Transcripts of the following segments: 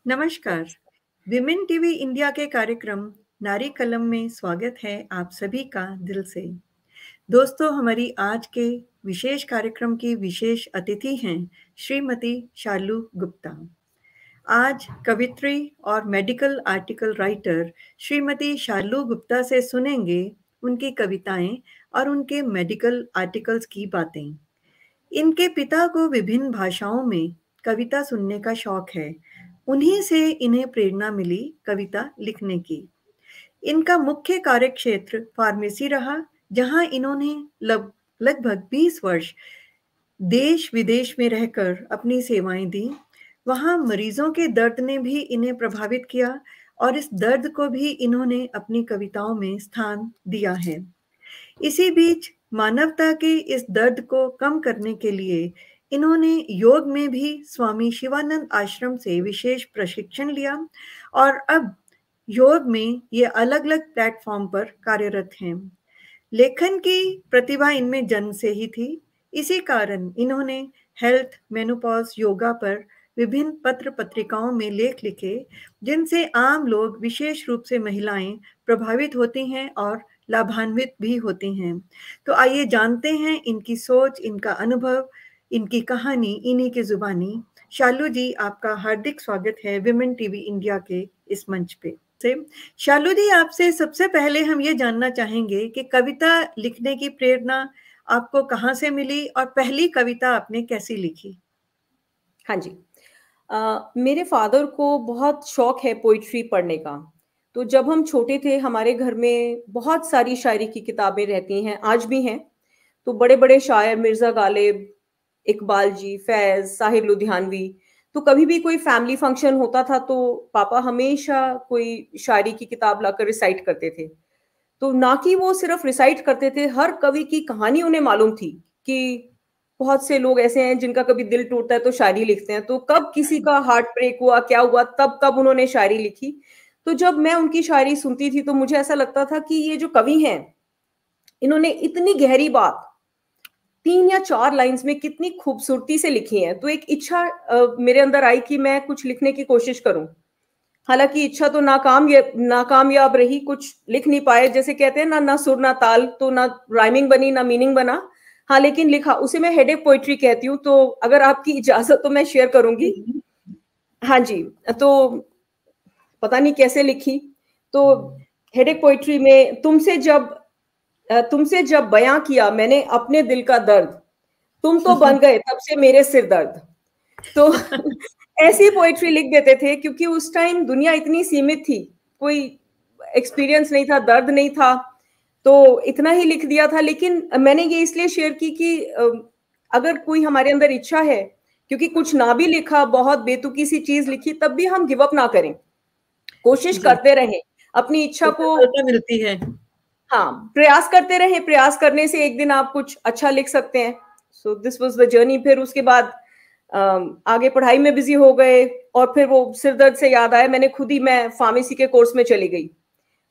नमस्कार। Women TV India के कार्यक्रम नारी कलम में स्वागत है आप सभी का दिल से। दोस्तों, हमारी आज के विशेष कार्यक्रम की विशेष अतिथि हैं श्रीमती शालू गुप्ता। आज कवित्री और मेडिकल आर्टिकल राइटर श्रीमती शालू गुप्ता से सुनेंगे उनकी कविताएं और उनके मेडिकल आर्टिकल्स की बातें। इनके पिता को विभिन्न भाषाओं में कविता सुनने का शौक है। उन्हीं से इन्हें प्रेरणा मिली कविता लिखने की। इनका मुख्य कार्यक्षेत्र फार्मेसी रहा, जहां इन्होंने लगभग 20 वर्ष देश विदेश में रहकर अपनी सेवाएं दी। वहां मरीजों के दर्द ने भी इन्हें प्रभावित किया और इस दर्द को भी इन्होंने अपनी कविताओं में स्थान दिया है। इसी बीच मानवता के इस दर्द को कम करने के लिए इन्होंने योग में भी स्वामी शिवानंद आश्रम से विशेष प्रशिक्षण लिया और अब योग में ये अलग अलग प्लेटफॉर्म पर कार्यरत हैं। लेखन की प्रतिभा इनमें जन्म से ही थी। इसी कारण इन्होंने हेल्थ, मेनोपॉज, योगा पर विभिन्न पत्र पत्रिकाओं में लेख लिखे, जिनसे आम लोग, विशेष रूप से महिलाएं, प्रभावित होती हैं और लाभान्वित भी होती हैं। तो आइए जानते हैं इनकी सोच, इनका अनुभव, इनकी कहानी इन्हीं की जुबानी। शालू जी, आपका हार्दिक स्वागत है विमेन टीवी इंडिया के इस मंच पे। शालू जी, आपसे सबसे पहले हम ये जानना चाहेंगे कि कविता लिखने की प्रेरणा आपको कहाँ से मिली और पहली कविता आपने कैसी लिखी? हाँ जी, मेरे फादर को बहुत शौक है पोइट्री पढ़ने का। तो जब हम छोटे थे हमारे घर में बहुत सारी शायरी की किताबें रहती हैं, आज भी हैं। तो बड़े बड़े शायर मिर्जा गालिब, इकबाल जी, फैज, साहिर लुधियानवी। तो कभी भी कोई फैमिली फंक्शन होता था तो पापा हमेशा कोई शायरी की किताब लाकर रिसाइट करते थे। तो ना कि वो सिर्फ रिसाइट करते थे, हर कवि की कहानी उन्हें मालूम थी कि बहुत से लोग ऐसे हैं जिनका कभी दिल टूटता है तो शायरी लिखते हैं। तो कब किसी का हार्ट ब्रेक हुआ, क्या हुआ, तब कब उन्होंने शायरी लिखी। तो जब मैं उनकी शायरी सुनती थी तो मुझे ऐसा लगता था कि ये जो कवि हैं, इन्होंने इतनी गहरी बात 3 या 4 लाइंस में कितनी खूबसूरती से लिखी है। तो एक इच्छा मेरे अंदर आई कि मैं कुछ लिखने की कोशिश करूं। हालांकि इच्छा तो नाकामयाब रही, कुछ लिख नहीं पाए। जैसे कहते हैं ना सुर ना ताल, तो ना राइमिंग बनी ना मीनिंग बना। हाँ, लेकिन लिखा। उसे मैं हेडेक पोइट्री कहती हूँ। तो अगर आपकी इजाजत तो मैं शेयर करूंगी। हाँ जी, तो पता नहीं कैसे लिखी। तो हेडेक पोइट्री में तुमसे जब बयां किया मैंने अपने दिल का दर्द, तुम तो बन गए तब से मेरे सिर दर्द। तो ऐसी पोएट्री लिख देते थे, क्योंकि उस टाइम दुनिया इतनी सीमित थी, कोई एक्सपीरियंस नहीं था, दर्द नहीं था, तो इतना ही लिख दिया था। लेकिन मैंने ये इसलिए शेयर की कि अगर कोई हमारे अंदर इच्छा है, क्योंकि कुछ ना भी लिखा, बहुत बेतुकी सी चीज लिखी, तब भी हम गिव अप ना करें, कोशिश करते रहें, अपनी इच्छा को मिलती है। हाँ, प्रयास करते रहें। प्रयास करने से एक दिन आप कुछ अच्छा लिख सकते हैं। So this was the journey. फिर उसके बाद आगे पढ़ाई में बिजी हो गए और फिर वो सिरदर्द से याद आया, मैं फार्मेसी के कोर्स में चली गई।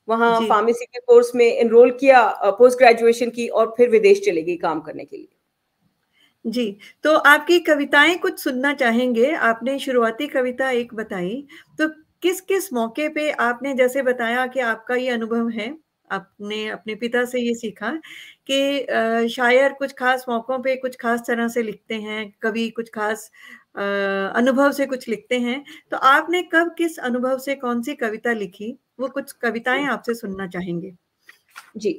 वहां फार्मेसी के कोर्स में एनरोल किया, पोस्ट ग्रेजुएशन की, और फिर विदेश चली गई काम करने के लिए। जी, तो आपकी कविताएं कुछ सुनना चाहेंगे। आपने शुरुआती कविता एक बताई, तो किस किस मौके पे आपने, जैसे बताया कि आपका ये अनुभव है, आपने अपने पिता से ये सीखा कि शायर कुछ खास मौकों पे कुछ खास तरह से लिखते हैं, कवि कुछ खास अनुभव से कुछ लिखते हैं। तो आपने कब, किस अनुभव से कौन सी कविता लिखी, वो कुछ कविताएं आपसे सुनना चाहेंगे। जी,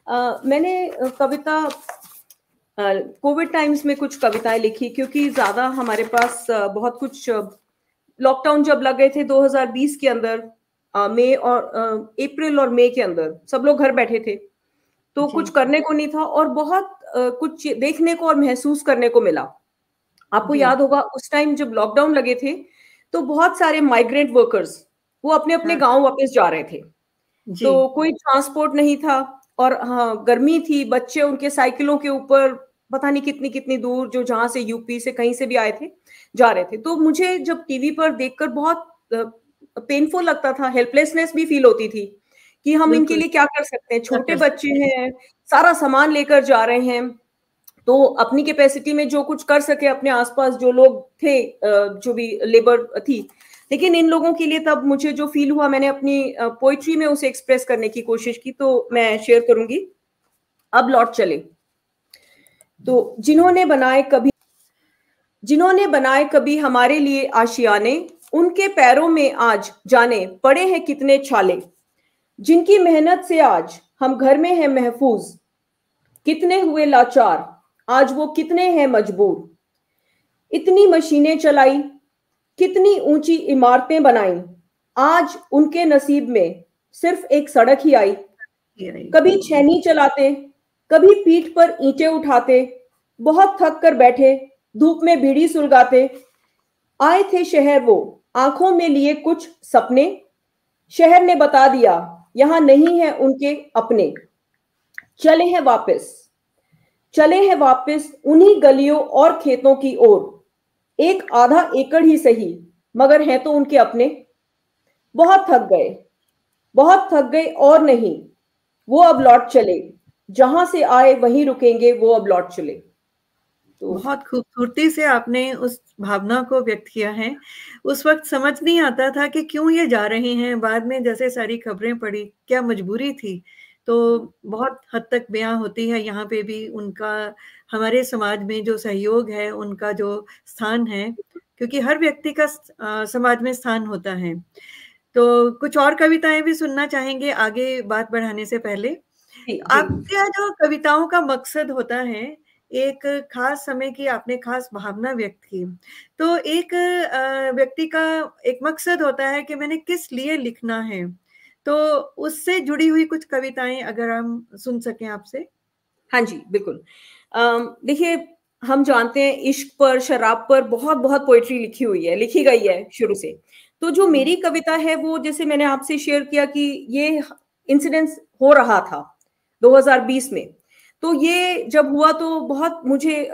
मैंने कविता कोविड टाइम्स में कुछ कविताएं लिखी, क्योंकि ज्यादा हमारे पास बहुत कुछ, लॉकडाउन जब लग गए थे 2020 के अंदर, मई और अप्रैल और मई के अंदर सब लोग घर बैठे थे, तो कुछ करने को नहीं था और बहुत कुछ देखने को और महसूस करने को मिला। आपको याद होगा उस टाइम जब लॉकडाउन लगे थे तो बहुत सारे माइग्रेंट वर्कर्स वो अपने अपने गांव वापस जा रहे थे। तो कोई ट्रांसपोर्ट नहीं था और हाँ, गर्मी थी, बच्चे उनके साइकिलों के ऊपर पता नहीं कितनी कितनी दूर, जो जहां से यूपी से कहीं से भी आए थे, जा रहे थे। तो मुझे जब टीवी पर देखकर बहुत पेनफुल लगता था, हेल्पलेसनेस भी फील होती थी कि हम इनके लिए क्या कर सकते हैं। छोटे बच्चे हैं, सारा सामान लेकर जा रहे हैं, तो अपनी कैपेसिटी में जो कुछ कर सके, अपने आसपास जो लोग थे, जो भी लेबर थी, लेकिन इन लोगों के लिए तब मुझे जो फील हुआ, मैंने अपनी पोइट्री में उसे एक्सप्रेस करने की कोशिश की, तो मैं शेयर करूंगी। अब लौट चले। तो जिन्होंने बनाए कभी हमारे लिए आशियाने, उनके पैरों में आज जाने पड़े हैं कितने छाले। जिनकी मेहनत से आज हम घर में हैं महफूज, कितने हुए लाचार, आज वो कितने हैं मजबूर। इतनी मशीनें चलाई, कितनी ऊंची इमारतें बनाई, आज उनके नसीब में सिर्फ एक सड़क ही आई। कभी छैनी चलाते, कभी पीठ पर ईंटें उठाते, बहुत थक कर बैठे धूप में बीड़ी सुलगाते। आए थे शहर वो, आंखों में लिए कुछ सपने, शहर ने बता दिया यहां नहीं है उनके अपने। चले हैं वापस, चले हैं वापस उन्हीं गलियों और खेतों की ओर। एक आधा एकड़ ही सही, मगर हैं तो उनके अपने। बहुत थक गए, बहुत थक गए और नहीं, वो अब लौट चले। जहां से आए वहीं रुकेंगे, वो अब लौट चले। तो बहुत खूबसूरती से आपने उस भावना को व्यक्त किया है। उस वक़्त समझ नहीं आता था कि क्यों ये जा रहे हैं, बाद में जैसे सारी खबरें पड़ी, क्या मजबूरी थी। तो बहुत हद तक बयाँ होती है यहाँ पे भी उनका, हमारे समाज में जो सहयोग है, उनका जो स्थान है, क्योंकि हर व्यक्ति का समाज में स्थान होता है। तो कुछ और कविताएँ भी सुनना चाहेंगे आगे बात बढ़ाने से पहले? जी जी। आपके यहाँ जो कविताओं का मकसद होता है, एक खास समय की आपने खास भावना व्यक्त की। तो एक व्यक्ति का एक मकसद होता है कि मैंने किस लिए लिखना है। तो उससे जुड़ी हुई कुछ कविताएँ अगर हम सुन सकें आपसे? हाँ जी, बिल्कुल। देखिए, हम जानते हैं इश्क पर, शराब पर बहुत-बहुत पोएट्री लिखी हुई है, लिखी गई है शुरू से। तो जो जी। मेरी कविता है वो, जैसे मैंने आपसे शेयर किया कि ये इंसिडेंस हो रहा था 2020 में। तो ये जब हुआ तो बहुत मुझे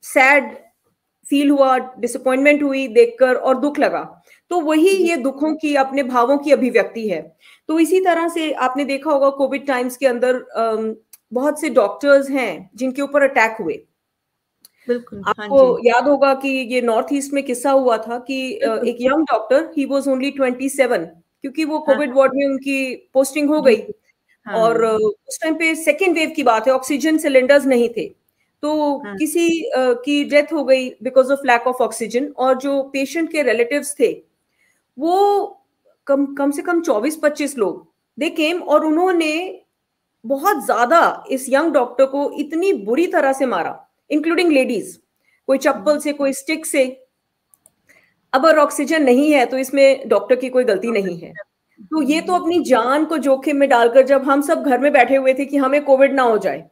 सैड फील हुआ, डिसअपॉइंटमेंट हुई देखकर और दुःख लगा। तो वही जी। ये दुखों की, अपने भावों की अभिव्यक्ति है। तो इसी तरह से आपने देखा होगा कोविड टाइम्स के अंदर बहुत से डॉक्टर्स हैं जिनके ऊपर अटैक हुए। बिल्कुल, हाँ आपको जी। याद होगा कि ये नॉर्थ ईस्ट में किस्सा हुआ था कि बिल्कुल, एक young doctor, he was only 27, क्योंकि वो हाँ, कोविड हाँ। वार्ड में उनकी पोस्टिंग हो जी, गई। जी। और हाँ, उस टाइम पे सेकेंड वेव की बात है, ऑक्सीजन सिलेंडर्स नहीं थे। तो हाँ। किसी की डेथ हो गई because of lack of oxygen, और जो पेशेंट के रिलेटिव्स थे वो कम कम से कम 24-25 लोग, दे केम, और उन्होंने बहुत ज्यादा इस यंग डॉक्टर को इतनी बुरी तरह से मारा, इंक्लूडिंग लेडीज, कोई चप्पल से, कोई स्टिक से। अब अगर ऑक्सीजन नहीं है तो इसमें डॉक्टर की कोई गलती नहीं है। तो ये तो अपनी जान को जोखिम में डालकर, जब हम सब घर में बैठे हुए थे कि हमें कोविड ना हो जाए, हाँ,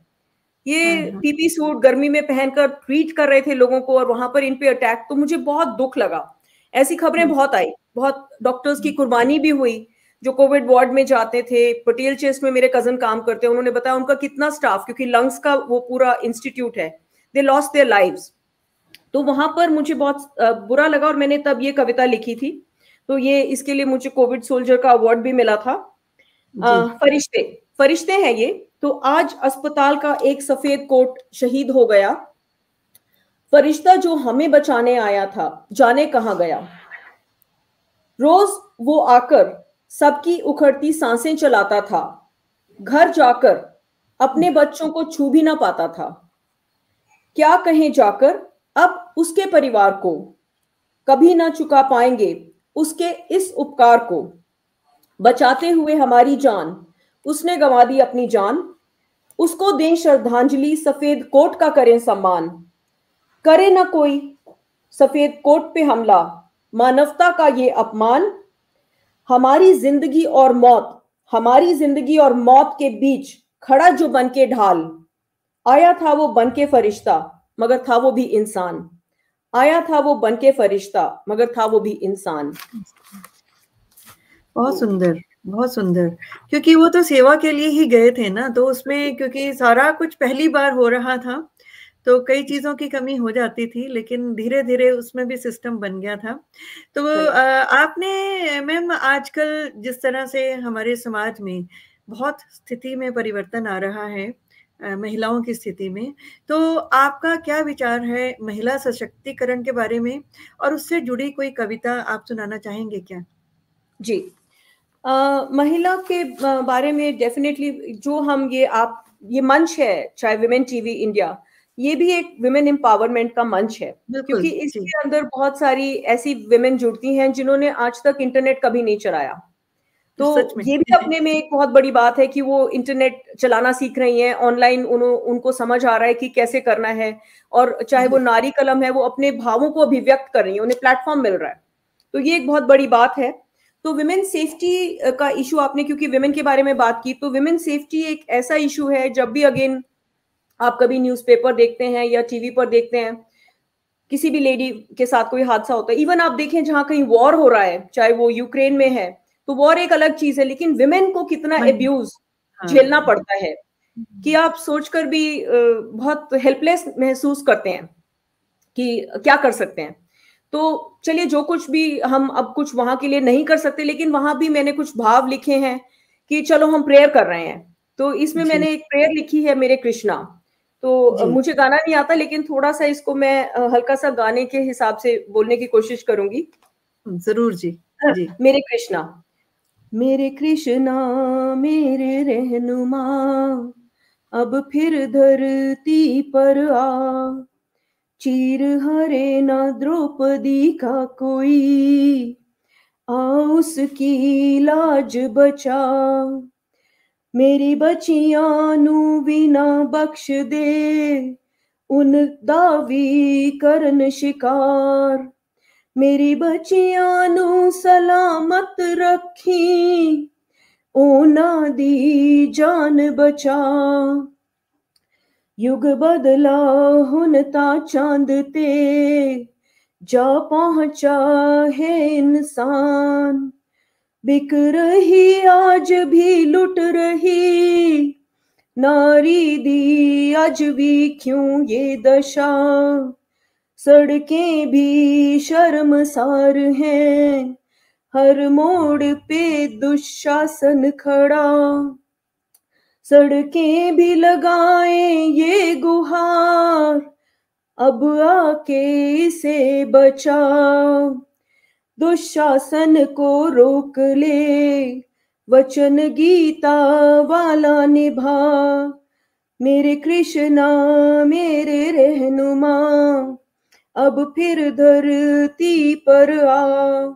ये हाँ। पीपी सूट गर्मी में पहनकर ट्रीट कर रहे थे लोगों को, और वहां पर इन पे अटैक, तो मुझे बहुत दुख लगा। ऐसी खबरें हुँ, बहुत आई, बहुत डॉक्टर्स की हुँ। कुर्बानी भी हुई जो कोविड वार्ड में जाते थे। पटेल चेस्ट में मेरे कजन काम करते हैं, उन्होंने बताया उनका कितना स्टाफ, क्योंकि लंग्स का वो पूरा इंस्टीट्यूट है, दे लॉस्ट देयर लाइव्स। तो वहां पर मुझे बहुत बुरा लगा, और मैंने तब ये कविता लिखी थी। तो ये, इसके लिए मुझे कोविड सोल्जर का अवार्ड भी मिला था। जी। फरिश्ते, फरिश्ते हैं ये। तो आज अस्पताल का एक सफेद कोट शहीद हो गया, फरिश्ता जो हमें बचाने आया था जाने कहां गया। रोज वो आकर सबकी उखड़ती सांसें चलाता था, घर जाकर अपने बच्चों को छू भी ना पाता था। क्या कहें जाकर अब उसके परिवार को, कभी ना चुका पाएंगे उसके इस उपकार को। बचाते हुए हमारी जान उसने गंवा दी अपनी जान, उसको दें श्रद्धांजलि, सफेद कोट का करें सम्मान। करे ना कोई सफेद कोट पे हमला, मानवता का ये अपमान। हमारी जिंदगी और मौत, हमारी जिंदगी और मौत के बीच खड़ा जो बन के ढाल। आया था वो बन के फरिश्ता, मगर था वो भी इंसान। आया था वो बन के फरिश्ता, मगर था वो भी इंसान। बहुत तो सुंदर, बहुत सुंदर। क्योंकि वो तो सेवा के लिए ही गए थे ना, तो उसमें क्योंकि सारा कुछ पहली बार हो रहा था, तो कई चीज़ों की कमी हो जाती थी, लेकिन धीरे-धीरे उसमें भी सिस्टम बन गया था। तो राइट। आपने मैम आजकल जिस तरह से हमारे समाज में बहुत स्थिति में परिवर्तन आ रहा है, महिलाओं की स्थिति में। तो आपका क्या विचार है महिला सशक्तिकरण के बारे में, और उससे जुड़ी कोई कविता आप सुनाना चाहेंगे क्या? जी। महिला के बारे में डेफिनेटली जो हम ये मंच है, चाहे विमेन टीवी इंडिया, ये भी एक विमेन एम्पावरमेंट का मंच है, बिल्कुल, क्योंकि जी। इसके अंदर बहुत सारी ऐसी विमेन जुड़ती हैं जिन्होंने आज तक इंटरनेट कभी नहीं चलाया। तो सच में। ये भी अपने में एक बहुत बड़ी बात है कि वो इंटरनेट चलाना सीख रही हैं, ऑनलाइन उनको समझ आ रहा है कि कैसे करना है, और चाहे वो जी, नारी कलम है, वो अपने भावों को अभिव्यक्त कर रही है, उन्हें प्लेटफॉर्म मिल रहा है। तो ये एक बहुत बड़ी बात है। तो विमेन सेफ्टी का इशू आपने क्योंकि विमेन के बारे में बात की, तो विमेन सेफ्टी एक ऐसा इशू है, जब भी अगेन आप कभी न्यूज़पेपर देखते हैं या टीवी पर देखते हैं, किसी भी लेडी के साथ कोई हादसा होता है, इवन आप देखें जहां कहीं वॉर हो रहा है, चाहे वो यूक्रेन में है, तो वॉर एक अलग चीज है, लेकिन विमेन को कितना वही, एब्यूज झेलना हाँ। पड़ता है कि आप सोचकर भी बहुत हेल्पलेस महसूस करते हैं कि क्या कर सकते हैं। तो चलिए, जो कुछ भी हम अब कुछ वहां के लिए नहीं कर सकते, लेकिन वहां भी मैंने कुछ भाव लिखे हैं कि चलो हम प्रेयर कर रहे हैं। तो इसमें जी, मैंने एक प्रेयर लिखी है, मेरे कृष्णा। तो जी, मुझे गाना नहीं आता, लेकिन थोड़ा सा इसको मैं हल्का सा गाने के हिसाब से बोलने की कोशिश करूंगी। ज़रूर जी, जी। मेरे कृष्णा। मेरे कृष्णा, मेरे रहनुमा, अब फिर धरती पर आ, चीर हरे ना द्रौपदी का कोई, आ उसकी लाज बचा। मेरी बचियां नू भी ना बख्श दे, उन दावी करन शिकार। मेरी बचियां नू सलामत रखी, ओना दी जान बचा। युग बदला हुन ता चांद ते, जा पहुंचा है इंसान। बिक रही आज भी लुट रही, नारी दी आज भी क्यों ये दशा। सड़कें भी शर्मसार हैं, हर मोड़ पे दुशासन खड़ा। सड़कें भी लगाएं ये गुहार, अब आके इसे बचा। दुशासन को रोक ले, वचन गीता वाला निभा। मेरे कृष्णा, मेरे रहनुमा, अब फिर धरती पर आ।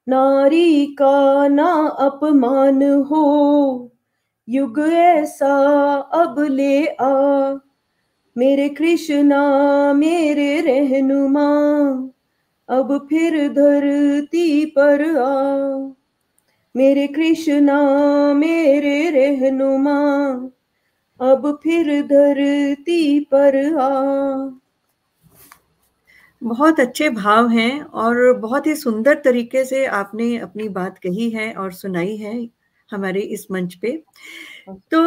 नारी का ना अपमान हो, युग ऐसा अब ले आ। मेरे कृष्णा, मेरे रहनुमा, अब फिर धरती पर आ। मेरे कृष्णा, मेरे रहनुमा, अब फिर धरती पर आ। बहुत अच्छे भाव हैं और बहुत ही सुंदर तरीके से आपने अपनी बात कही है और सुनाई है हमारे इस मंच पे। तो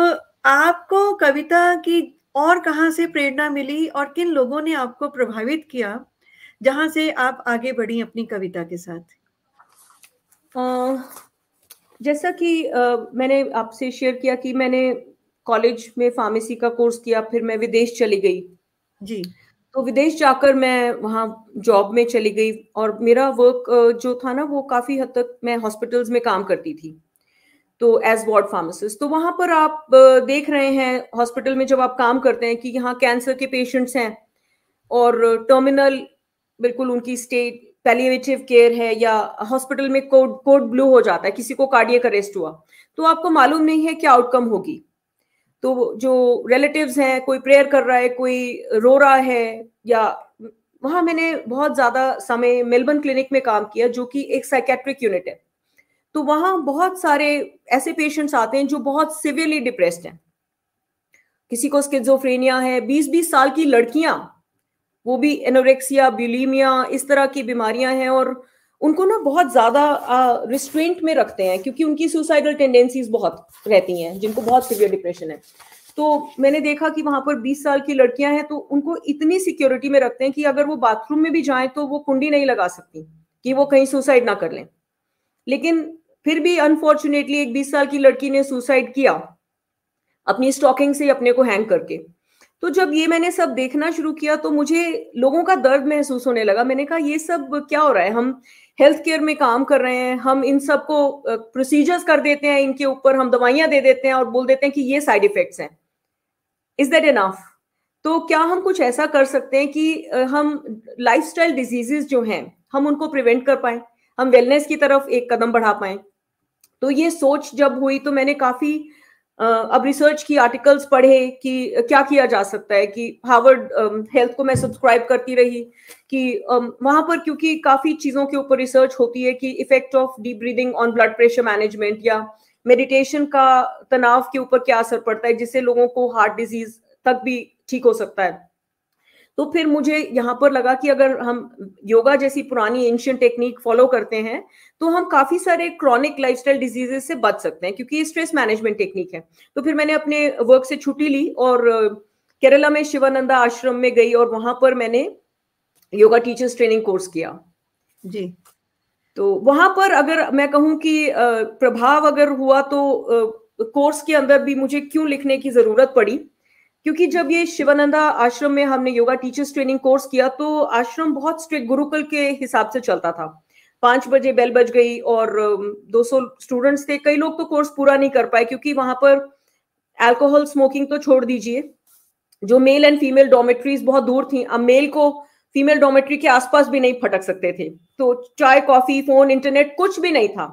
आपको कविता की और कहाँ से प्रेरणा मिली और किन लोगों ने आपको प्रभावित किया, जहाँ से आप आगे बढ़ी अपनी कविता के साथ? अ, जैसा कि मैंने आपसे शेयर किया कि मैंने कॉलेज में फार्मेसी का कोर्स किया, फिर मैं विदेश चली गई। जी, तो विदेश जाकर मैं वहाँ जॉब में चली गई, और मेरा वर्क जो था ना, वो काफ़ी हद तक मैं हॉस्पिटल्स में काम करती थी। तो एज़ वार्ड फार्मासिस्ट, तो वहाँ पर आप देख रहे हैं हॉस्पिटल में जब आप काम करते हैं कि यहाँ कैंसर के पेशेंट्स हैं, और टर्मिनल, बिल्कुल उनकी स्टेट पैलिएटिव केयर है, या हॉस्पिटल में कोड कोड ब्लू हो जाता है, किसी को कार्डियक अरेस्ट हुआ, तो आपको मालूम नहीं है क्या आउटकम होगी। तो जो रिलेटिव्स हैं, कोई प्रेयर कर रहा है, कोई रो रहा है, या वहां मैंने बहुत ज्यादा समय मेलबर्न क्लिनिक में काम किया, जो कि एक साइकेट्रिक यूनिट है। तो वहां बहुत सारे ऐसे पेशेंट्स आते हैं जो बहुत सिवियरली डिप्रेस्ड हैं। किसी को स्किज़ोफ्रेनिया है, 20-20 साल की लड़कियां, वो भी एनोरेक्सिया, बुलिमिया, इस तरह की बीमारियां हैं, और उनको ना बहुत ज्यादा रिस्ट्रेंट में रखते हैं, क्योंकि उनकी सुसाइडल टेंडेंसीज बहुत रहती हैं, जिनको बहुत सीवियर डिप्रेशन है। तो मैंने देखा कि वहां पर 20 साल की लड़कियां हैं, तो उनको इतनी सिक्योरिटी में रखते हैं कि अगर वो बाथरूम में भी जाएं तो वो कुंडी नहीं लगा सकती कि वो कहीं सुसाइड ना कर लें। लेकिन फिर भी अनफॉर्चुनेटली एक 20 साल की लड़की ने सुसाइड किया। अपनी स्टॉकिंग से अपने को हैंग करके। तो जब ये मैंने सब देखना शुरू किया तो मुझे लोगों का दर्द महसूस होने लगा। मैंने कहा ये सब क्या हो रहा है, हम हेल्थ केयर में काम कर रहे हैं, हम इन सबको प्रोसीजर्स कर देते हैं, इनके ऊपर हम दवाइयां दे देते हैं और बोल देते हैं कि ये साइड इफेक्ट्स हैं, इज दैट इनफ? तो क्या हम कुछ ऐसा कर सकते हैं कि हम लाइफस्टाइल डिजीजेस जो हैं हम उनको प्रिवेंट कर पाए, हम वेलनेस की तरफ एक कदम बढ़ा पाए? तो ये सोच जब हुई तो मैंने काफी अब रिसर्च की, आर्टिकल्स पढ़े कि क्या किया जा सकता है। कि हार्वर्ड हेल्थ को मैं सब्सक्राइब करती रही कि वहां पर क्योंकि काफी चीजों के ऊपर रिसर्च होती है कि effect of deep breathing on blood pressure management, या मेडिटेशन का तनाव के ऊपर क्या असर पड़ता है जिससे लोगों को हार्ट डिजीज तक भी ठीक हो सकता है। तो फिर मुझे यहाँ पर लगा कि अगर हम योगा जैसी पुरानी एंशिएंट टेक्निक फॉलो करते हैं तो हम काफी सारे क्रॉनिक लाइफस्टाइल डिजीजेस से बच सकते हैं, क्योंकि ये स्ट्रेस मैनेजमेंट टेक्निक है। तो फिर मैंने अपने वर्क से छुट्टी ली और केरला में शिवानंदा आश्रम में गई और वहां पर मैंने योगा टीचर्स ट्रेनिंग कोर्स किया जी। तो वहां पर अगर मैं कहूं कि प्रभाव अगर हुआ तो कोर्स के अंदर भी मुझे क्यों लिखने की जरूरत पड़ी, क्योंकि जब ये शिवानंदा आश्रम में हमने योगा टीचर्स ट्रेनिंग कोर्स किया तो आश्रम बहुत स्ट्रिक्ट गुरुकुल के हिसाब से चलता था। 5 बजे बेल बज गई और 200 स्टूडेंट्स थे। कई लोग तो कोर्स पूरा नहीं कर पाए क्योंकि वहां पर अल्कोहल स्मोकिंग तो छोड़ दीजिए, जो मेल एंड फीमेल डॉर्मेट्रीज बहुत दूर थी, अब मेल को फीमेल डॉर्मेट्री के आसपास भी नहीं फटक सकते थे। तो चाय, कॉफी, फोन, इंटरनेट कुछ भी नहीं था।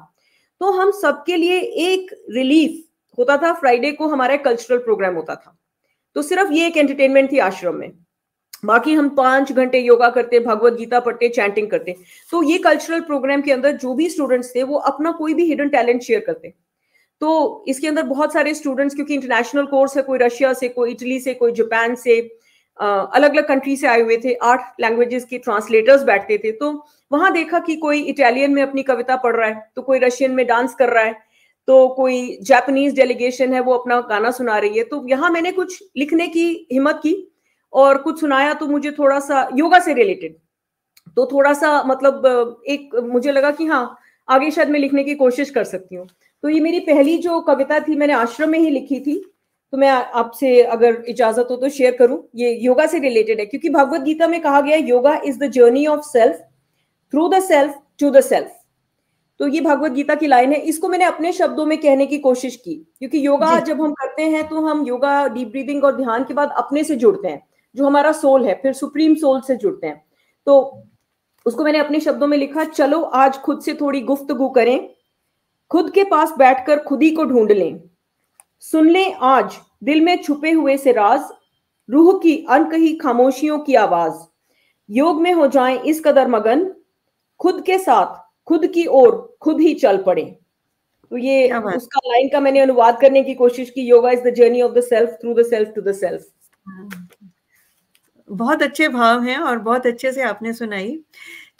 तो हम सबके लिए एक रिलीफ होता था। फ्राइडे को हमारा कल्चरल प्रोग्राम होता था, तो सिर्फ ये एक एंटरटेनमेंट थी आश्रम में। बाकी हम 5 घंटे योगा करते, भगवत गीता पढ़ते, चैंटिंग करते। तो ये कल्चरल प्रोग्राम के अंदर जो भी स्टूडेंट्स थे वो अपना कोई भी हिडन टैलेंट शेयर करते। तो इसके अंदर बहुत सारे स्टूडेंट्स, क्योंकि इंटरनेशनल कोर्स है, कोई रशिया से, कोई इटली से, कोई जापान से, अलग अलग कंट्री से आए हुए थे। 8 लैंग्वेजेस के ट्रांसलेटर्स बैठते थे। तो वहां देखा कि कोई इटालियन में अपनी कविता पढ़ रहा है, तो कोई रशियन में डांस कर रहा है, तो कोई जापानीज डेलीगेशन है वो अपना गाना सुना रही है। तो यहाँ मैंने कुछ लिखने की हिम्मत की और कुछ सुनाया। तो मुझे थोड़ा सा योगा से रिलेटेड, तो थोड़ा सा मतलब एक मुझे लगा कि हाँ आगे शायद मैं लिखने की कोशिश कर सकती हूँ। तो ये मेरी पहली जो कविता थी मैंने आश्रम में ही लिखी थी। तो मैं आपसे अगर इजाजत हो तो शेयर करूं। ये योगा से रिलेटेड है, क्योंकि भगवत गीता में कहा गया है yoga is the journey of self through the self to the self. तो ये भगवत गीता की लाइन है। इसको मैंने अपने शब्दों में कहने की कोशिश की, क्योंकि योगा जी। जब हम करते हैं तो हम योगा, डीप ब्रीदिंग और ध्यान के बाद अपने से जुड़ते हैं, जो हमारा सोल है, फिर सुप्रीम सोल से जुड़ते हैं। तो उसको मैंने अपने शब्दों में लिखा, चलो आज खुद से थोड़ी गुफ्तगू करें, खुद के पास बैठकर खुद ही को ढूंढ लें, सुन लें आज दिल में छुपे हुए से राज, रूह की अनकही खामोशियों की आवाज, योग में हो जाएं इस कदर मगन, खुद के साथ खुद की ओर खुद ही चल पड़े। तो ये क्या बात। उसका लाइन का मैंने अनुवाद करने की कोशिश की, yoga is the journey of the self through the self to the self. बहुत अच्छे भाव हैं और बहुत अच्छे से आपने सुनाई।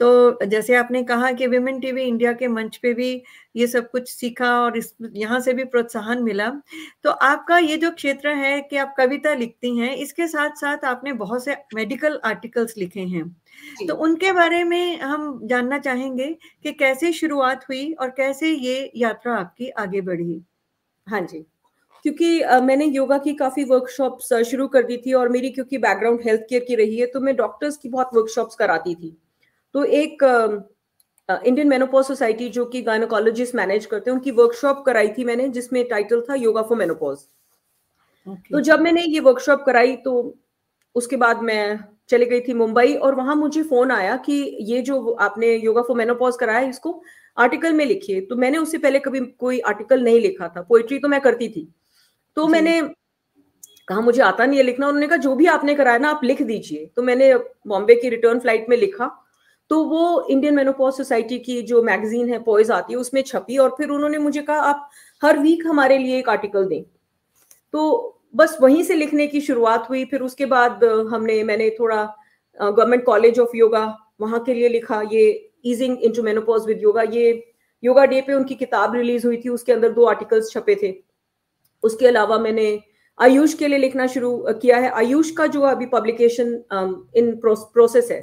तो जैसे आपने कहा कि विमेन टीवी इंडिया के मंच पे भी ये सब कुछ सीखा और इस यहाँ से भी प्रोत्साहन मिला। तो आपका ये जो क्षेत्र है कि आप कविता लिखती हैं, इसके साथ-साथ आपने बहुत से मेडिकल आर्टिकल्स लिखे हैं। तो उनके बारे में हम जानना चाहेंगे कि कैसे शुरुआत हुई और कैसे ये यात्रा आपकी आगे बढ़ी? हाँ जी, क्योंकि मैंने योगा की काफ़ी वर्कशॉप्स शुरू कर दी थी और मेरी क्योंकि बैकग्राउंड हेल्थ केयर की रही है, तो मैं डॉक्टर्स की बहुत वर्कशॉप्स कराती थी। तो एक इंडियन मेनोपॉज सोसाइटी जो कि गायनेकोलॉजिस्ट मैनेज करते हैं, उनकी वर्कशॉप कराई थी मैंने, जिसमें टाइटल था योगा फॉर मेनोपॉज। तो ओके। जब मैंने ये वर्कशॉप कराई तो उसके बाद मैं चली गई थी मुंबई, और वहां मुझे फोन आया कि ये जो आपने योगा फॉर मेनोपॉज कराया है इसको आर्टिकल में लिखिए। तो मैंने उससे पहले कभी कोई आर्टिकल नहीं लिखा था, पोइट्री तो मैं करती थी। तो जी। मैंने कहा मुझे आता नहीं है लिखना। उन्होंने कहा जो भी आपने कराया ना आप लिख दीजिए। तो मैंने बॉम्बे की रिटर्न फ्लाइट में लिखा, तो वो इंडियन मेनोपॉज सोसाइटी की जो मैगजीन है पॉइज आती है उसमें छपी, और फिर उन्होंने मुझे कहा आप हर वीक हमारे लिए एक आर्टिकल दें। तो बस वहीं से लिखने की शुरुआत हुई। फिर उसके बाद मैंने थोड़ा गवर्नमेंट कॉलेज ऑफ योगा वहां के लिए लिखा, ये easing into menopause with yoga. ये योगा डे पे उनकी किताब रिलीज हुई थी, उसके अंदर 2 आर्टिकल्स छपे थे। उसके अलावा मैंने आयुष के लिए लिखना शुरू किया है। आयुष का जो अभी पब्लिकेशन इन प्रोसेस है।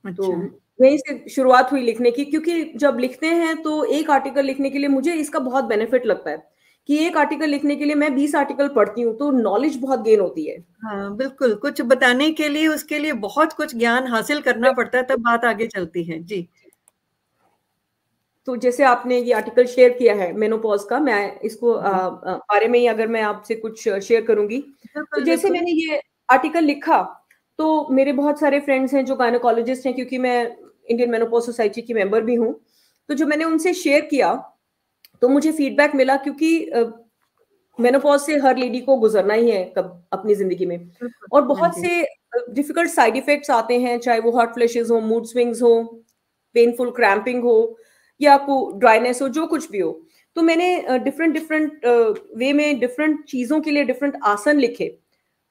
तो अच्छा। वहीं से शुरुआत हुई लिखने की, क्योंकि जब लिखते हैं तो एक आर्टिकल लिखने के लिए मुझे इसका बहुत बेनिफिट लगता है कि एक आर्टिकल लिखने के लिए मैं 20 आर्टिकल पढ़ती हूँ, तो नॉलेज बहुत गेन होती है। हाँ, बिल्कुल, कुछ बताने के लिए उसके लिए बहुत कुछ ज्ञान हासिल करना पड़ता है, तब बात आगे चलती है। जी। तो जैसे आपने ये आर्टिकल शेयर किया है मेनोपॉज़ का, मैं इसको जी। बारे में ही अगर मैं आपसे कुछ शेयर करूँगी। तो बिल्कुल, जैसे बिल्कुल। मैंने ये आर्टिकल लिखा, तो मेरे बहुत सारे फ्रेंड्स हैं जो गायनेकोलॉजिस्ट हैं, क्योंकि मैं इंडियन मेनोपॉज़ सोसाइटी की मेंबर भी हूँ। तो जो मैंने उनसे शेयर किया, तो मुझे फीडबैक मिला, क्योंकि मेनोपॉज़ से हर लेडी को गुज़रना ही है कब अपनी ज़िंदगी में। बिल्कुल, और हाँ बहुत जी। से डिफ़िकल्ट साइड इफ़ेक्ट्स आते हैं, चाहे वो हॉट फ्लैशेज़ हो, मूड स्विंग्स हो, पेनफुल क्रैम्पिंग हो, या को ड्राइनेस हो, जो कुछ भी हो। तो मैंने डिफरेंट डिफरेंट वे में डिफरेंट चीज़ों के लिए डिफरेंट आसन लिखे।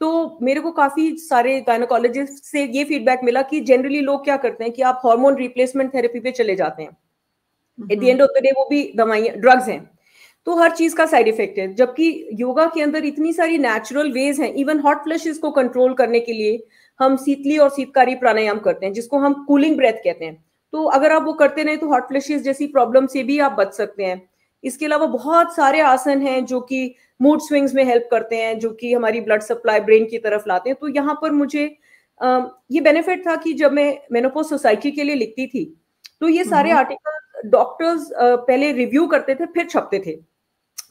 तो मेरे को काफ़ी सारे गायनेकोलॉजिस्ट से ये फीडबैक मिला कि जनरली लोग क्या करते हैं कि आप हार्मोन रिप्लेसमेंट थेरेपी पे चले जाते हैं। Hmm, at the hmm. End of the day वो भी दवाइयाँ ड्रग्स हैं। तो हर चीज़ का साइड इफ़ेक्ट है। जबकि योगा के अंदर इतनी सारी नेचुरल वेज़ हैं, इवन हॉट फ्लैशेज़ को कंट्रोल करने के लिए हम शीतली और शीतकारी प्राणायाम करते हैं, जिसको हम कूलिंग ब्रेथ कहते हैं। तो अगर आप वो करते रहें, तो हॉट फ्लैशेज़ जैसी प्रॉब्लम से भी आप बच सकते हैं। इसके अलावा बहुत सारे आसन हैं जो कि मूड स्विंग्स में हेल्प करते हैं, जो कि हमारी ब्लड सप्लाई ब्रेन की तरफ लाते हैं। तो यहाँ पर मुझे ये बेनिफिट था कि जब मैं मेनोपॉज़ सोसाइटी के लिए लिखती थी, तो ये हुँ, सारे हुँ। आर्टिकल डॉक्टर्स पहले रिव्यू करते थे, फिर छपते थे।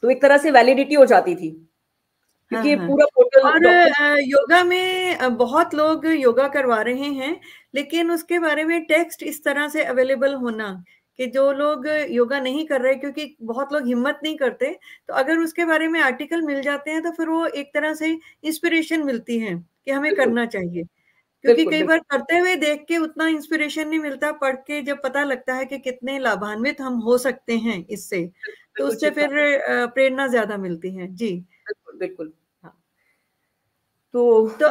तो एक तरह से वैलिडिटी हो जाती थी, हाँ, क्योंकि ये हाँ। पूरा पोर्टल और डॉक्टर। योगा में बहुत लोग योगा करवा रहे हैं, लेकिन उसके बारे में टेक्स्ट इस तरह से अवेलेबल होना कि जो लोग योगा नहीं कर रहे, क्योंकि बहुत लोग हिम्मत नहीं करते, तो अगर उसके बारे में आर्टिकल मिल जाते हैं, तो फिर वो एक तरह से इंस्पिरेशन मिलती है कि हमें बिल्कुल, करना चाहिए। क्योंकि बिल्कुल, कई बिल्कुल, बार करते हुए देख के उतना इंस्पिरेशन नहीं मिलता, पढ़ के जब पता लगता है कि कितने लाभान्वित हम हो सकते हैं इससे, तो बिल्कुल उससे ठीक फिर कहा। प्रेरणा ज़्यादा मिलती है। जी। बिल्कुल, बिल्कुल। हाँ, तो तो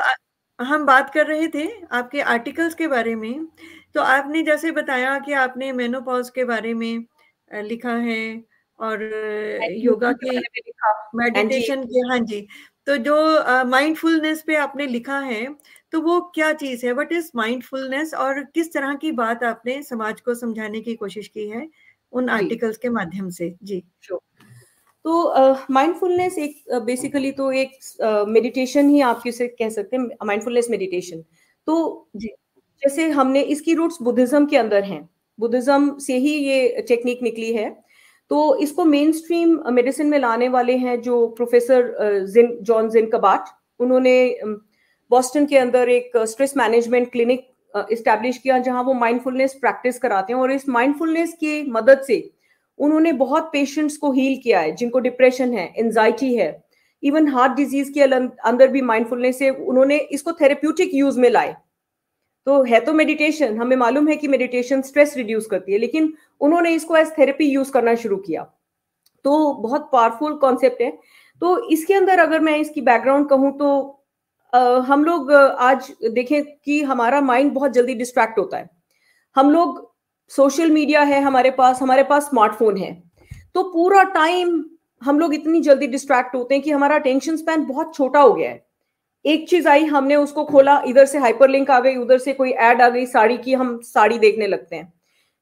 हम बात कर रहे थे आपके आर्टिकल्स के बारे में। तो आपने जैसे बताया कि आपने मेनोपॉज़ के बारे में लिखा है और एंटी योगा एजिंग के की बारे में लिखा, एंटी मेडिटेशन एजिंग। के, हाँ जी। तो जो माइंडफुलनेस पे आपने लिखा है, तो वो क्या चीज़ है? व्हाट इज़ माइंडफुलनेस और किस तरह की बात आपने समाज को समझाने की कोशिश की है उन जी, आर्टिकल्स के माध्यम से? जी। श्योर। तो माइंडफुलनेस एक बेसिकली तो एक मेडिटेशन ही आप इसे कह सकते हैं, माइंडफुलनेस मेडिटेशन। तो जी। जैसे हमने इसकी रूट्स बुद्धिज्म के अंदर हैं, बुद्धिज्म से ही ये टेक्निक निकली है। तो इसको मेन स्ट्रीम मेडिसिन में लाने वाले हैं जो प्रोफेसर जॉन जिन कबाट। उन्होंने बॉस्टन के अंदर एक स्ट्रेस मैनेजमेंट क्लिनिक इस्टेब्लिश किया, जहां वो माइंडफुलनेस प्रैक्टिस कराते हैं, और इस माइंडफुलनेस की मदद से उन्होंने बहुत पेशेंट्स को हील किया है, जिनको डिप्रेशन है, एंजाइटी है, इवन हार्ट डिजीज के अंदर भी माइंडफुलनेस से उन्होंने इसको थेरेप्यूटिक यूज में लाए। तो है तो मेडिटेशन, हमें मालूम है कि मेडिटेशन स्ट्रेस रिड्यूस करती है, लेकिन उन्होंने इसको एज थेरेपी यूज करना शुरू किया। तो बहुत पावरफुल कॉन्सेप्ट है। तो इसके अंदर अगर मैं इसकी बैकग्राउंड कहूँ, तो हम लोग आज देखें कि हमारा माइंड बहुत जल्दी डिस्ट्रैक्ट होता है। हम लोग सोशल मीडिया है हमारे पास स्मार्टफोन है, तो पूरा टाइम हम लोग इतनी जल्दी डिस्ट्रैक्ट होते हैं कि हमारा अटेंशन स्पैन बहुत छोटा हो गया है। एक चीज आई, हमने उसको खोला, इधर से हाइपरलिंक आ गई, उधर से कोई ऐड आ गई साड़ी की, हम साड़ी देखने लगते हैं।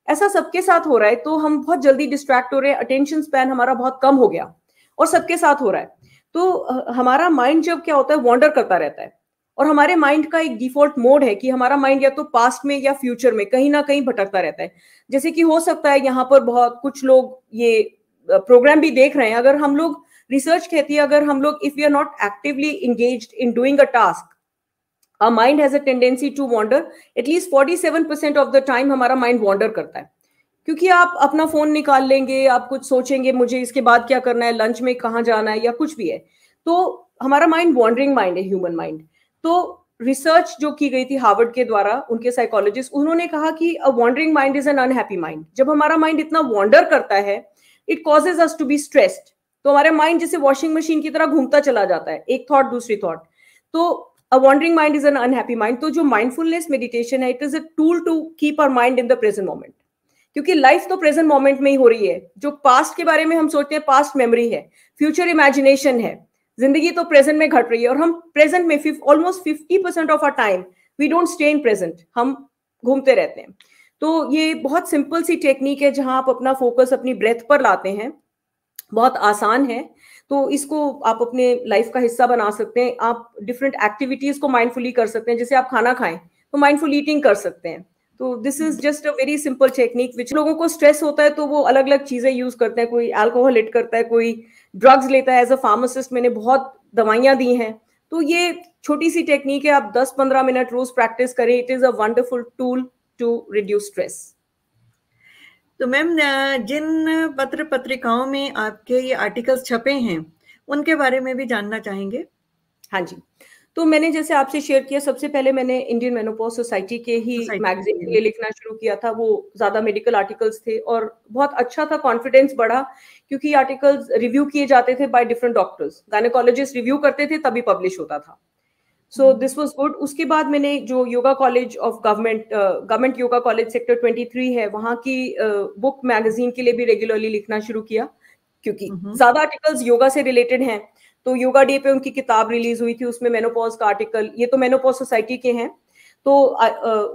ऐसा सबके साथ हो रहा है, तो हम बहुत जल्दी डिस्ट्रैक्ट हो रहे हैं, अटेंशन स्पैन हमारा बहुत कम हो गया, और सबके साथ हो रहा है। तो हमारा माइंड जब क्या होता है, वॉन्डर करता रहता है। और हमारे माइंड का एक डिफॉल्ट मोड है कि हमारा माइंड या तो पास्ट में या फ्यूचर में कहीं ना कहीं भटकता रहता है। जैसे कि हो सकता है यहाँ पर बहुत कुछ लोग ये प्रोग्राम भी देख रहे हैं, अगर हम लोग, रिसर्च कहती है, अगर हम लोग, if we are not actively engaged in doing a task, our mind has a tendency to wander. At least 47% of the time हमारा माइंड वॉन्डर करता है, क्योंकि आप अपना फोन निकाल लेंगे, आप कुछ सोचेंगे मुझे इसके बाद क्या करना है, लंच में कहाँ जाना है, या कुछ भी है। तो हमारा माइंड वॉन्डरिंग माइंड है, ह्यूमन माइंड। तो रिसर्च जो की गई थी हार्वर्ड के द्वारा, उनके साइकोलॉजिस्ट, उन्होंने कहा कि a wandering mind is an unhappy mind. जब हमारा माइंड इतना वॉन्डर करता है, it causes us to be stressed. तो हमारे माइंड जैसे वॉशिंग मशीन की तरह घूमता चला जाता है, एक थॉट दूसरी थॉट। तो a wandering mind is an unhappy mind. तो जो माइंडफुलनेस मेडिटेशन है, it is a tool to keep our mind in the present moment, क्योंकि लाइफ तो प्रेजेंट मोमेंट में ही हो रही है। जो पास्ट के बारे में हम सोचते हैं, पास्ट मेमोरी है, फ्यूचर इमेजिनेशन है। जिंदगी तो प्रेजेंट में घट रही है, और हम प्रेजेंट में almost 50% of our time we don't stay in present, हम घूमते रहते हैं। तो ये बहुत सिंपल सी टेक्निक है, जहां आप अपना फोकस अपनी ब्रेथ पर लाते हैं, बहुत आसान है। तो इसको आप अपने लाइफ का हिस्सा बना सकते हैं। आप डिफरेंट एक्टिविटीज को माइंडफुली कर सकते हैं, जैसे आप खाना खाएं तो माइंडफुल ईटिंग कर सकते हैं। तो this is just a very simple technique which लोगों को स्ट्रेस होता है तो वो अलग अलग चीजें यूज करते हैं, कोई अल्कोहल हिट करता है, कोई ड्रग्स लेता है। एज अ फार्मासिस्ट मैंने बहुत दवाइयां दी हैं। तो ये छोटी सी टेक्निक है, आप 10-15 मिनट रोज प्रैक्टिस करें। It is a wonderful tool to reduce stress. तो मैम, जिन पत्र पत्रिकाओं में आपके ये आर्टिकल्स छपे हैं उनके बारे में भी जानना चाहेंगे। हाँ जी, तो मैंने जैसे आपसे शेयर किया, सबसे पहले मैंने इंडियन मेनोपॉज सोसाइटी के ही सोसाइटी मैगजीन के के लिए लिखना शुरू किया था। वो ज्यादा मेडिकल आर्टिकल्स थे और बहुत अच्छा था, कॉन्फिडेंस बढ़ा, क्योंकि आर्टिकल्स रिव्यू किए जाते थे by different doctors, gynaecologist review करते थे तभी पब्लिश होता था। So this was good. उसके बाद मैंने जो yoga college of government yoga college sector 23 है, वहाँ की बुक मैगजीन के लिए भी रेगुलरली लिखना शुरू किया, क्योंकि ज्यादा आर्टिकल्स योगा से रिलेटेड हैं। तो योगा डे पे उनकी किताब रिलीज हुई थी, उसमें मेनोपॉज का आर्टिकल, ये तो मेनोपॉज सोसाइटी के हैं, तो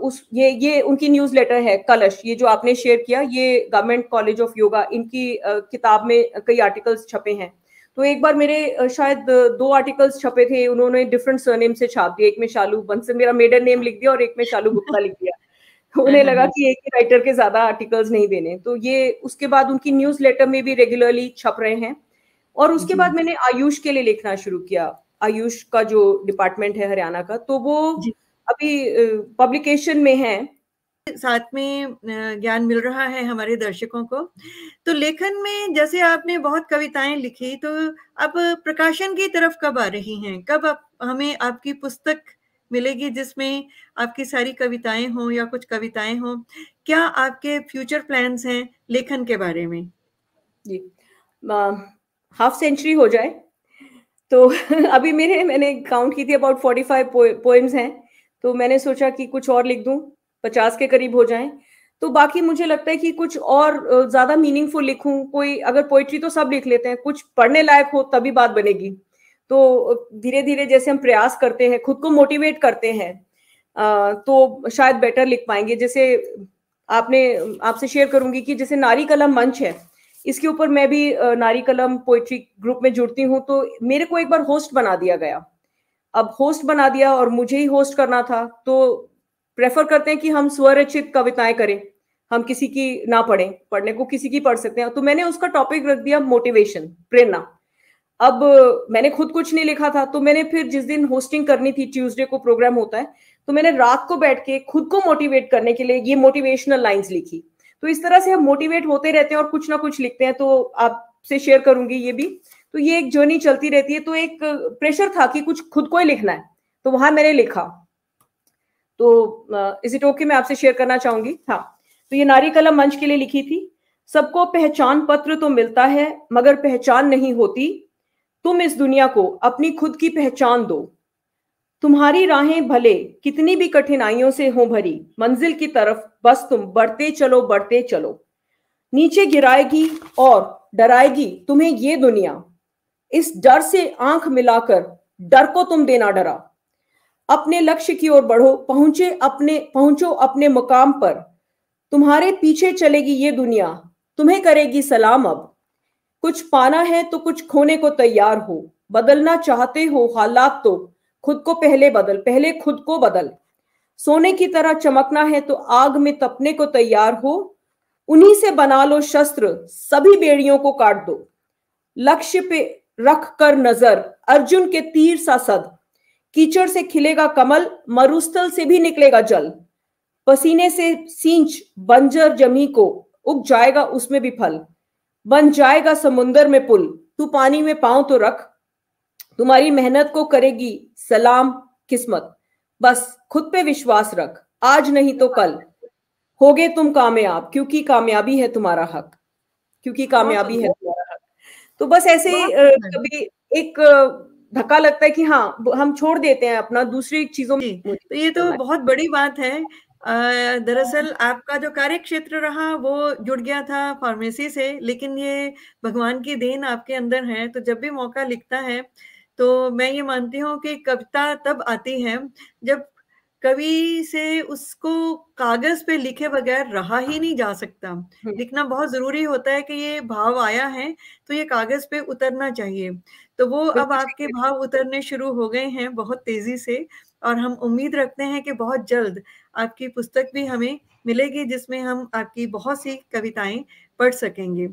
उस ये उनकी न्यूज लेटर है कलश, ये जो आपने शेयर किया, ये गवर्नमेंट कॉलेज ऑफ योगा, इनकी किताब में कई आर्टिकल्स छपे हैं। तो एक बार मेरे शायद 2 आर्टिकल्स छपे थे, उन्होंने डिफरेंट सरनेम से छाप दिया। एक में शालू बंसल, मेरा मेडन नेम लिख दिया, और एक में शालू गुप्ता लिख दिया। उन्हें लगा कि एक ही राइटर के ज्यादा आर्टिकल्स नहीं देने, तो ये उसके बाद उनकी न्यूज लेटर में भी रेगुलरली छप रहे हैं। और उसके बाद मैंने आयुष के लिए लिखना शुरू किया। आयुष का जो डिपार्टमेंट है हरियाणा का, तो वो अभी पब्लिकेशन में है। साथ में ज्ञान मिल रहा है हमारे दर्शकों को। तो लेखन में जैसे आपने बहुत कविताएं लिखी, तो अब प्रकाशन की तरफ कब आ रही हैं? कब हमें आपकी पुस्तक मिलेगी जिसमें आपकी सारी कविताएं हों या कुछ कविताएं हों? क्या आपके फ्यूचर प्लान्स हैं लेखन के बारे में? जी, हाफ सेंचुरी हो जाए तो अभी मैंने काउंट की थी, अबाउट 45 पोएम्स हैं। तो मैंने सोचा कि कुछ और लिख दूं, 50 के करीब हो जाएं। तो बाकी मुझे लगता है कि कुछ और ज्यादा मीनिंगफुल लिखूं। कोई अगर पोइट्री तो सब लिख लेते हैं, कुछ पढ़ने लायक हो तभी बात बनेगी। तो धीरे धीरे जैसे हम प्रयास करते हैं, खुद को मोटिवेट करते हैं, तो शायद बेटर लिख पाएंगे। जैसे आपसे शेयर करूंगी कि जैसे नारी कलम मंच है, इसके ऊपर मैं भी नारी कलम पोइट्री ग्रुप में जुड़ती हूँ। तो मेरे को एक बार होस्ट बना दिया गया। अब होस्ट बना दिया और मुझे ही होस्ट करना था, तो प्रेफर करते हैं कि हम स्वरचित कविताएं करें, हम किसी की ना पढ़ें, पढ़ने को किसी की पढ़ सकते हैं। तो मैंने उसका टॉपिक रख दिया मोटिवेशन, प्रेरणा। अब मैंने खुद कुछ नहीं लिखा था, तो मैंने फिर जिस दिन होस्टिंग करनी थी, ट्यूसडे को प्रोग्राम होता है, तो मैंने रात को बैठ के खुद को मोटिवेट करने के लिए ये मोटिवेशनल लाइंस लिखी। तो इस तरह से हम मोटिवेट होते रहते हैं और कुछ ना कुछ लिखते हैं। तो आपसे शेयर करूंगी ये भी। तो ये एक जर्नी चलती रहती है। तो एक प्रेशर था कि कुछ खुद को ही लिखना है, तो वहां मैंने लिखा। तो इज इट ओके, मैं आपसे शेयर करना चाहूंगी। हाँ, तो ये नारी कलम मंच के लिए लिखी थी। सबको पहचान पत्र तो मिलता है, मगर पहचान नहीं होती। तुम इस दुनिया को अपनी खुद की पहचान दो। तुम्हारी राहें भले कितनी भी कठिनाइयों से हो भरी, मंजिल की तरफ बस तुम बढ़ते चलो, बढ़ते चलो। नीचे गिराएगी और डराएगी तुम्हें ये दुनिया, इस डर से आंख मिलाकर डर को तुम देना डरा। अपने लक्ष्य की ओर बढ़ो, पहुंचो अपने मुकाम पर। तुम्हारे पीछे चलेगी ये दुनिया, तुम्हें करेगी सलाम अब। कुछ पाना है तो कुछ खोने को तैयार हो। बदलना चाहते हो हालात तो खुद को पहले बदल, पहले खुद को बदल। सोने की तरह चमकना है तो आग में तपने को तैयार हो। उन्हीं से बना लो शस्त्र, सभी बेड़ियों को काट दो। लक्ष्य पे रख कर नजर, अर्जुन के तीर सा सद। कीचड़ से खिलेगा कमल, मरुस्थल से भी निकलेगा जल। पसीने से सींच बंजर जमी को, उग जाएगा उसमें भी फल। बन जाएगा समुंदर में पुल, तू पानी में पांव तो रख। तुम्हारी मेहनत को करेगी सलाम किस्मत। बस खुद पे विश्वास रख, आज नहीं तो कल होगे तुम कामयाब, क्योंकि कामयाबी है तुम्हारा हक, क्योंकि कामयाबी है तुम्हारा हक। तो बस ऐसे कभी एक धक्का लगता है कि हाँ, हम छोड़ देते हैं अपना, दूसरी चीजों में। तो ये तो बहुत बड़ी बात है। दरअसल आपका जो कार्य क्षेत्र रहा वो जुड़ गया था फार्मेसी से, लेकिन ये भगवान की देन आपके अंदर है। तो जब भी मौका लिखता है, तो मैं ये मानती हूँ कि कविता तब आती है जब कवि से उसको कागज़ पे लिखे बगैर रहा ही नहीं जा सकता। हुँ, लिखना बहुत ज़रूरी होता है कि ये भाव आया है, तो ये कागज़ पे उतरना चाहिए। तो वो अब बिल्कुल सही आपके कह रही भाव उतरने शुरू हो गए हैं बहुत तेज़ी से, और हम उम्मीद रखते हैं कि बहुत जल्द आपकी पुस्तक भी हमें मिलेगी, जिसमें हम आपकी बहुत सी कविताएँ पढ़ सकेंगे।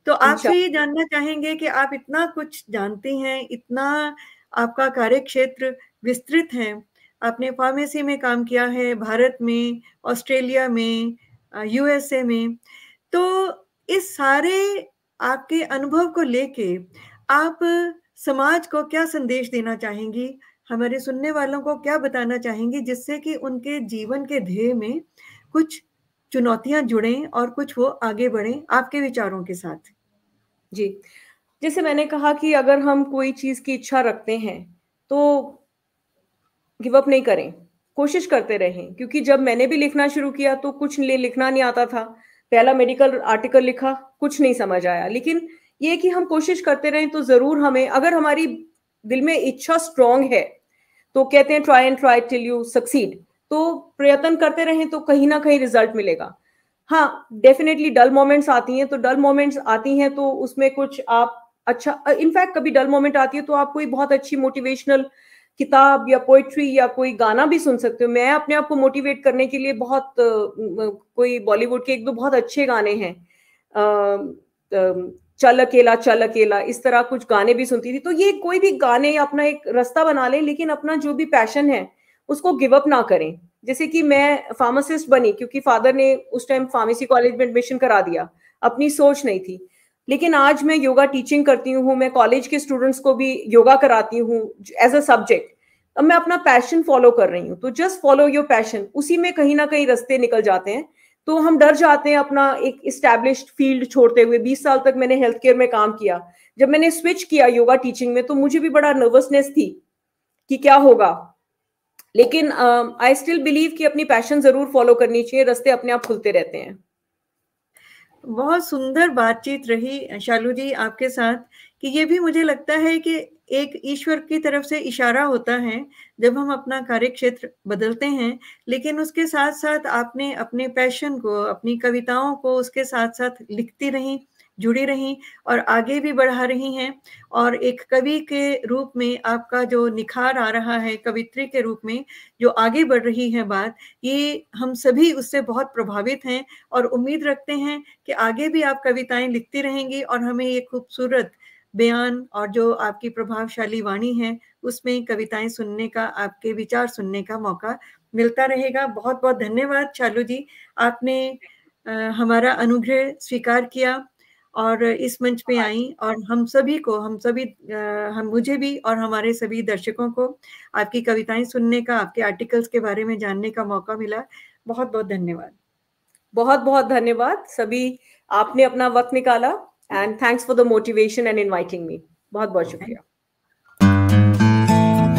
तो हैं। आपसे ये जानना चाहेंगे कि आप इतना कुछ जानती हैं, इतना आपका कार्यक्षेत्र विस्तृत है। आपने फ़ार्मेसी में काम किया है, भारत में, ऑस्ट्रेलिया में, यूएसए में। तो इस सारे आपके अनुभव को लेके आप समाज को क्या संदेश देना चाहेंगी? हमारे सुनने वालों को क्या बताना चाहेंगी, जिससे कि उनके जीवन के ध्येय में कुछ चुनौतियाँ जुड़ें और कुछ वो आगे बढ़ें आपके विचारों के साथ? जी। जैसे मैंने कहा कि अगर हम कोई चीज़ की इच्छा रखते हैं, तो गिव अप नहीं करें, कोशिश करते रहें। क्योंकि जब मैंने भी लिखना शुरू किया तो कुछ लिखना नहीं आता था। पहला मेडिकल आर्टिकल लिखा, कुछ नहीं समझ आया। लेकिन ये है कि हम कोशिश करते रहें तो ज़रूर हमें, अगर हमारी दिल में इच्छा स्ट्रॉन्ग है, तो कहते हैं try and try till you succeed. तो प्रयत्न करते रहें तो कहीं न कहीं रिज़ल्ट मिलेगा। हाँ, डेफ़िनेटली डल मोमेंट्स आती हैं, तो डल मोमेंट्स आती हैं तो उसमें कुछ आप अच्छा इनफैक्ट कभी डल मोमेंट आती है तो आप कोई बहुत अच्छी मोटिवेशनल किताब या पोएट्री या कोई गाना भी सुन सकते हो। मैं अपने आप को मोटिवेट करने के लिए बहुत कोई बॉलीवुड के 1-2 बहुत अच्छे गाने हैं। चल अकेला इस तरह कुछ गाने भी सुनती थी। तो ये कोई भी गाने अपना एक रास्ता बना लें, लेकिन अपना जो भी पैशन है, उसको गिव अप ना करें। जैसे कि मैं फार्मासिस्ट बनी क्योंकि फादर ने उस टाइम फार्मेसी कॉलेज में एडमिशन करा दिया। अपनी सोच नहीं थी। लेकिन आज मैं योगा टीचिंग करती हूँ, मैं कॉलेज के स्टूडेंट्स को भी योगा कराती हूँ एज़ अ सब्जेक्ट। अब मैं अपना पैशन फॉलो कर रही हूँ, तो जस्ट फॉलो योर पैशन, उसी में कहीं न कहीं रास्ते निकल जाते हैं। तो हम डर जाते हैं अपना एक एस्टैब्लिश्ड फील्ड छोड़ते हुए। 20 साल तक मैंने हेल्थ केयर में काम किया। जब मैंने स्विच किया योगा टीचिंग में, तो मुझे भी बड़ा नर्वसनेस थी कि क्या होगा? लेकिन आई स्टिल बिलीव कि अपनी पैशन ज़रूर फॉलो करनी चाहिए, रास्ते अपने आप खुलते रहते हैं। बहुत सुंदर बातचीत रही शालू जी आपके साथ, कि ये भी मुझे लगता है कि एक ईश्वर की तरफ से इशारा होता है जब हम अपना कार्यक्षेत्र बदलते हैं, लेकिन उसके साथ-साथ आपने अपने पैशन को, अपनी कविताओं को उसके साथ-साथ लिखती रहीं, जुड़ी रहीं और आगे भी बढ़ा रही हैं, और एक कवि के रूप में आपका जो निखार आ रहा है, कवियत्री के रूप में जो आगे बढ़ रही है बात, ये हम सभी उससे बहुत प्रभावित हैं और उम्मीद रखते हैं कि आगे भी आप कविताएँ लिखती रहेंगी और हमें ये खूबसूरत बयान और जो आपकी प्रभावशाली वाणी है, उसमें कविताएँ सुनने का, आपके विचार सुनने का मौका मिलता रहेगा। बहुत-बहुत धन्यवाद शालू जी, आपने हमारा अनुग्रह स्वीकार किया और इस मंच पे आईं, और हम सभी को, हम सभी हम मुझे भी और हमारे सभी दर्शकों को आपकी कविताएँ सुनने का, आपके आर्टिकल्स के बारे में जानने का मौका मिला। बहुत-बहुत धन्यवाद। बहुत-बहुत धन्यवाद सभी, आपने अपना वक़्त निकाला and thanks for the motivation and inviting me. बहुत-बहुत थैंक शुक्रिया।